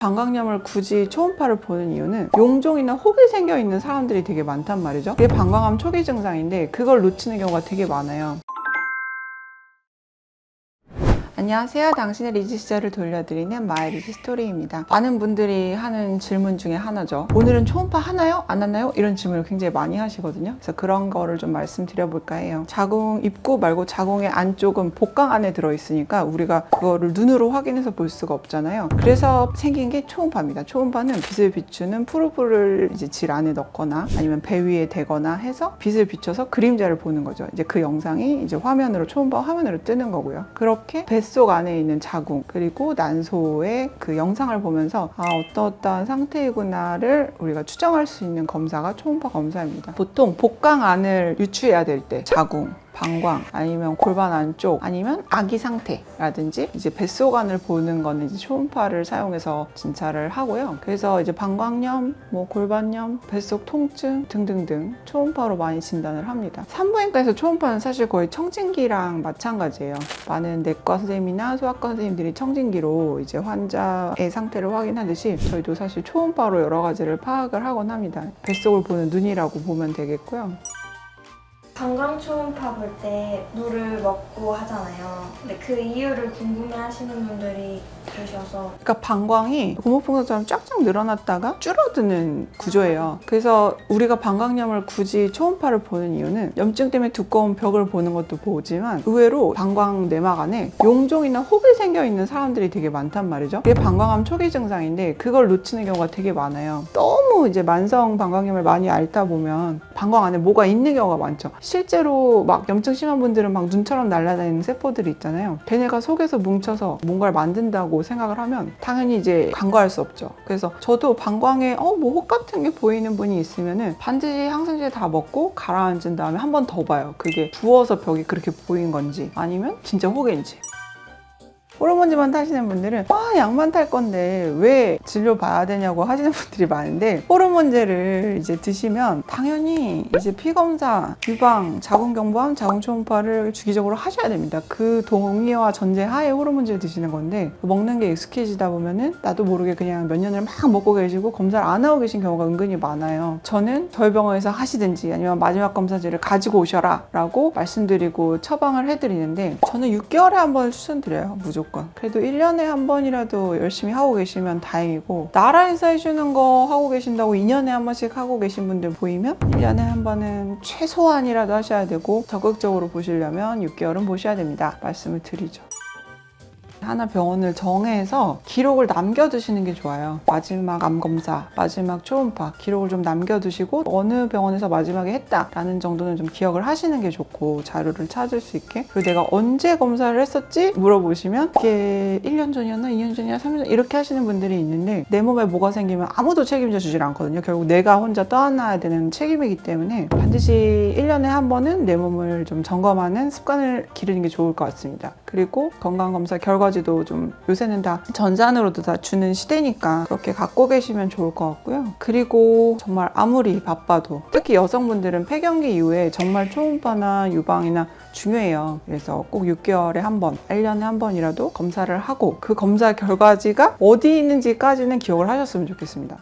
방광염을 굳이 초음파를 보는 이유는 용종이나 혹이 생겨있는 사람들이 되게 많단 말이죠. 그게 방광암 초기 증상인데 그걸 놓치는 경우가 되게 많아요. 안녕하세요. 당신의 리지 시절을 돌려드리는 마이 리지 스토리입니다. 많은 분들이 하는 질문 중에 하나죠. 오늘은 초음파 하나요? 안 하나요? 이런 질문을 굉장히 많이 하시거든요. 그래서 그런 거를 좀 말씀드려볼까 해요. 자궁 입구 말고 자궁의 안쪽은 복강 안에 들어있으니까 우리가 그거를 눈으로 확인해서 볼 수가 없잖아요. 그래서 생긴 게 초음파입니다. 초음파는 빛을 비추는 푸르푸를 이제 질 안에 넣거나 아니면 배 위에 대거나 해서 빛을 비춰서 그림자를 보는 거죠. 이제 그 영상이 이제 화면으로 초음파 화면으로 뜨는 거고요. 그렇게 뱃속 안에 있는 자궁 그리고 난소의 그 영상을 보면서 어떠한 상태이구나를 우리가 추정할 수 있는 검사가 초음파 검사입니다. 보통 복강 안을 유추해야 될 때 자궁, 방광 아니면 골반 안쪽 아니면 아기 상태라든지 이제 뱃속 안을 보는 거는 이제 초음파를 사용해서 진찰을 하고요. 그래서 이제 방광염, 골반염, 뱃속 통증 등등등 초음파로 많이 진단을 합니다. 산부인과에서 초음파는 사실 거의 청진기랑 마찬가지예요. 많은 내과 선생님이나 소아과 선생님들이 청진기로 이제 환자의 상태를 확인하듯이 저희도 사실 초음파로 여러 가지를 파악을 하곤 합니다. 뱃속을 보는 눈이라고 보면 되겠고요. 방광 초음파 볼 때 물을 먹고 하잖아요. 근데 그 이유를 궁금해 하시는 분들이 계셔서. 그러니까 방광이 고무풍선처럼 쫙쫙 늘어났다가 줄어드는 구조예요. 그래서 우리가 방광염을 굳이 초음파를 보는 이유는 염증 때문에 두꺼운 벽을 보는 것도 보지만 의외로 방광 내막 안에 용종이나 혹이 생겨있는 사람들이 되게 많단 말이죠. 그게 방광암 초기 증상인데 그걸 놓치는 경우가 되게 많아요. 너무 이제 만성 방광염을 많이 앓다 보면 방광 안에 뭐가 있는 경우가 많죠. 실제로 막 염증 심한 분들은 막 눈처럼 날아다니는 세포들이 있잖아요. 걔네가 속에서 뭉쳐서 뭔가를 만든다고 생각을 하면 당연히 이제 간과할 수 없죠. 그래서 저도 방광에 혹 같은 게 보이는 분이 있으면은 반드시 항생제 다 먹고 가라앉은 다음에 한 번 더 봐요. 그게 부어서 벽이 그렇게 보인 건지 아니면 진짜 혹인지. 호르몬제만 타시는 분들은 약만 탈 건데 왜 진료 봐야 되냐고 하시는 분들이 많은데 호르몬제를 이제 드시면 당연히 이제 피검사, 유방, 자궁경부암, 자궁초음파를 주기적으로 하셔야 됩니다. 그 동의와 전제하에 호르몬제를 드시는 건데 먹는 게 익숙해지다 보면은 나도 모르게 그냥 몇 년을 막 먹고 계시고 검사를 안 하고 계신 경우가 은근히 많아요. 저는 저희 병원에서 하시든지 아니면 마지막 검사지를 가지고 오셔라 라고 말씀드리고 처방을 해드리는데 저는 6개월에 한 번 추천드려요. 무조건. 그래도 1년에 한 번이라도 열심히 하고 계시면 다행이고 나라에서 해주는 거 하고 계신다고 2년에 한 번씩 하고 계신 분들 보이면 1년에 한 번은 최소한이라도 하셔야 되고 적극적으로 보시려면 6개월은 보셔야 됩니다. 말씀을 드리죠. 하나 병원을 정해서 기록을 남겨두시는 게 좋아요. 마지막 암검사, 마지막 초음파 기록을 좀 남겨두시고 어느 병원에서 마지막에 했다라는 정도는 좀 기억을 하시는 게 좋고 자료를 찾을 수 있게. 그리고 내가 언제 검사를 했었지? 물어보시면 이게 1년 전이었나 2년 전이나 3년 전 이렇게 하시는 분들이 있는데 내 몸에 뭐가 생기면 아무도 책임져 주질 않거든요. 결국 내가 혼자 떠안아야 되는 책임이기 때문에 반드시 1년에 한 번은 내 몸을 좀 점검하는 습관을 기르는 게 좋을 것 같습니다. 그리고 건강검사 결과지도 좀 요새는 다 전산으로도 다 주는 시대니까 그렇게 갖고 계시면 좋을 것 같고요. 그리고 정말 아무리 바빠도 특히 여성분들은 폐경기 이후에 정말 초음파나 유방이나 중요해요. 그래서 꼭 6개월에 한 번, 1년에 한 번이라도 검사를 하고 그 검사 결과지가 어디 있는지까지는 기억을 하셨으면 좋겠습니다.